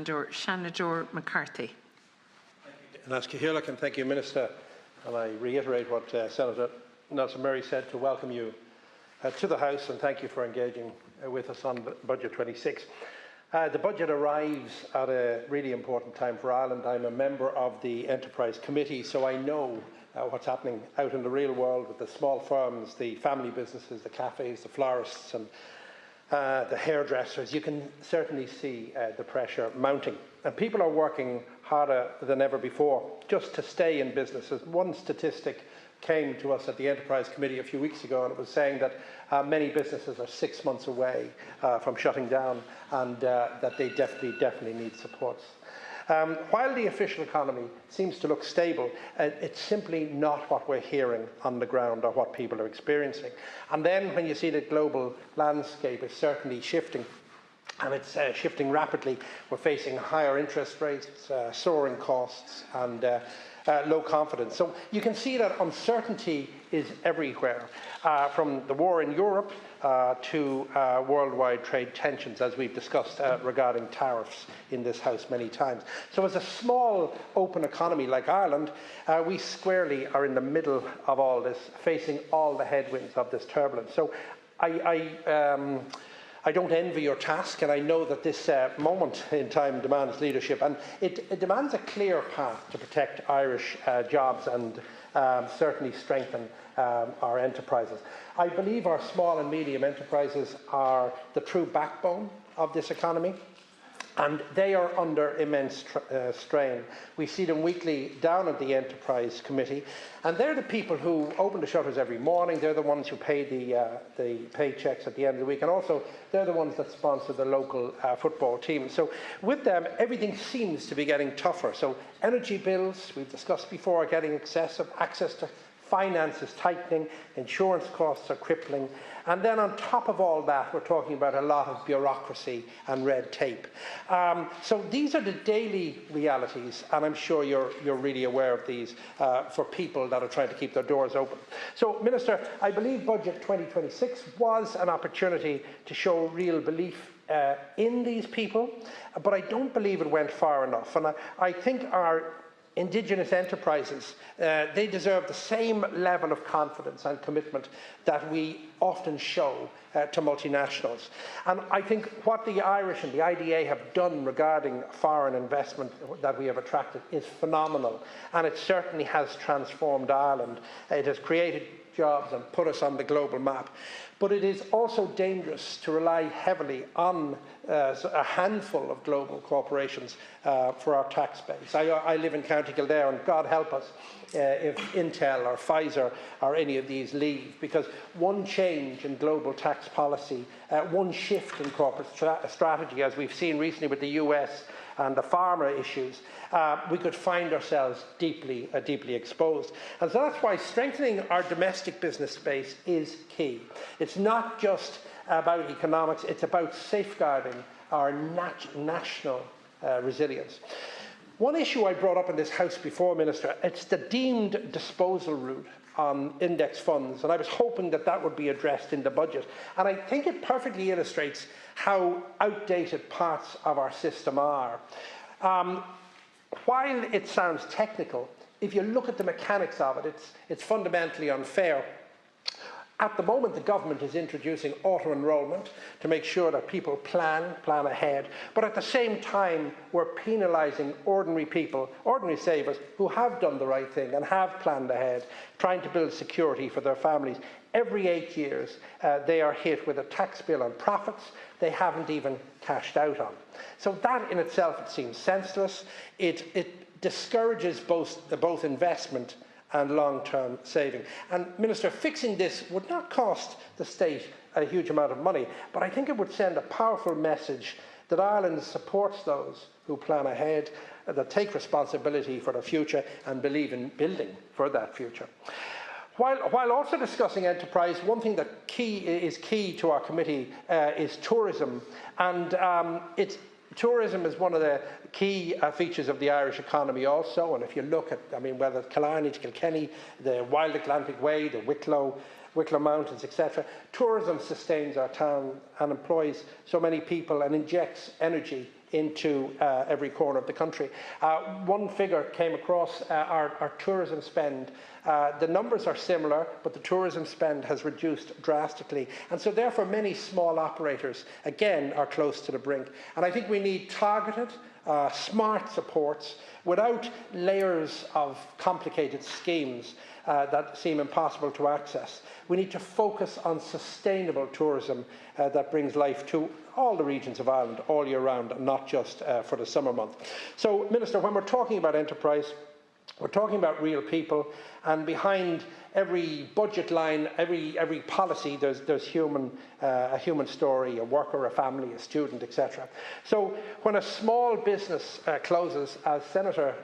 Seanad McCarthy. And thank you, Minister. And I reiterate what Senator Nelson Murray said to welcome you to the House, and thank you for engaging with us on Budget 26. The budget arrives at a really important time for Ireland. I'm a member of the Enterprise Committee, so I know what's happening out in the real world with the small firms, the family businesses, the cafes, the florists and the hairdressers. You can certainly see the pressure mounting. And people are working harder than ever before just to stay in businesses. One statistic came to us at the Enterprise Committee a few weeks ago, and it was saying that many businesses are 6 months away from shutting down, and that they definitely need supports. While the official economy seems to look stable, it's simply not what we're hearing on the ground or what people are experiencing. And then when you see the global landscape is certainly shifting, and it's shifting rapidly, we're facing higher interest rates, soaring costs and low confidence. So you can see that uncertainty is everywhere, from the war in Europe to worldwide trade tensions, as we've discussed regarding tariffs in this House many times. So as a small, open economy like Ireland, we squarely are in the middle of all this, facing all the headwinds of this turbulence. So I don't envy your task, and I know that this moment in time demands leadership, and it demands a clear path to protect Irish jobs and certainly strengthen our enterprises. I believe our small and medium enterprises are the true backbone of this economy, and they are under immense strain. We see them weekly down at the Enterprise Committee, and they're the people who open the shutters every morning. They're the ones who pay the paychecks at the end of the week, and also they're the ones that sponsor the local football team. So with them, everything seems to be getting tougher. So energy bills, we've discussed before, are getting excessive. Access to finance is tightening, insurance costs are crippling, and then on top of all that, we're talking about a lot of bureaucracy and red tape. So these are the daily realities, and I'm sure you're really aware of these for people that are trying to keep their doors open. So, Minister, I believe Budget 2026 was an opportunity to show real belief in these people, but I don't believe it went far enough. And I think our Indigenous enterprises, they deserve the same level of confidence and commitment that we often show to multinationals. And I think what the Irish and the IDA have done regarding foreign investment that we have attracted is phenomenal, and it certainly has transformed Ireland. It has created jobs and put us on the global map. But it is also dangerous to rely heavily on a handful of global corporations for our tax base. I live in County Kildare, and God help us if Intel or Pfizer or any of these leave, because one change in global tax policy, one shift in corporate strategy, as we've seen recently with the US and the pharma issues, we could find ourselves deeply exposed. And so that's why strengthening our domestic business space is key. It's not just about economics, it's about safeguarding our national resilience. One issue I brought up in this House before, Minister, it's the deemed disposal route on index funds, and I was hoping that that would be addressed in the budget. And I think it perfectly illustrates how outdated parts of our system are. While it sounds technical, if you look at the mechanics of it, it's fundamentally unfair. At the moment, the government is introducing auto-enrolment to make sure that people plan ahead. But at the same time, we're penalising ordinary people, ordinary savers, who have done the right thing and have planned ahead, trying to build security for their families. Every 8 years, they are hit with a tax bill on profits they haven't even cashed out on. So that in itself, it seems senseless. It discourages both investment and long-term saving. And, Minister, fixing this would not cost the state a huge amount of money, but I think it would send a powerful message that Ireland supports those who plan ahead, that take responsibility for the future and believe in building for that future. While also discussing enterprise, one thing that is key to our committee is tourism, and tourism is one of the key features of the Irish economy also. And if you look at, whether it's Killarney to Kilkenny, the Wild Atlantic Way, the Wicklow Mountains, etc., tourism sustains our town and employs so many people and injects energy into every corner of the country. One figure came across our tourism spend. The numbers are similar, but the tourism spend has reduced drastically. And so therefore many small operators, again, are close to the brink. And I think we need targeted, smart supports without layers of complicated schemes that seem impossible to access. We need to focus on sustainable tourism that brings life to all the regions of Ireland all year round, and not just for the summer month. So, Minister, when we're talking about enterprise, we're talking about real people, and behind every budget line, every policy, there's a human story, a worker, a family, a student, etc. So when a small business closes, as Senator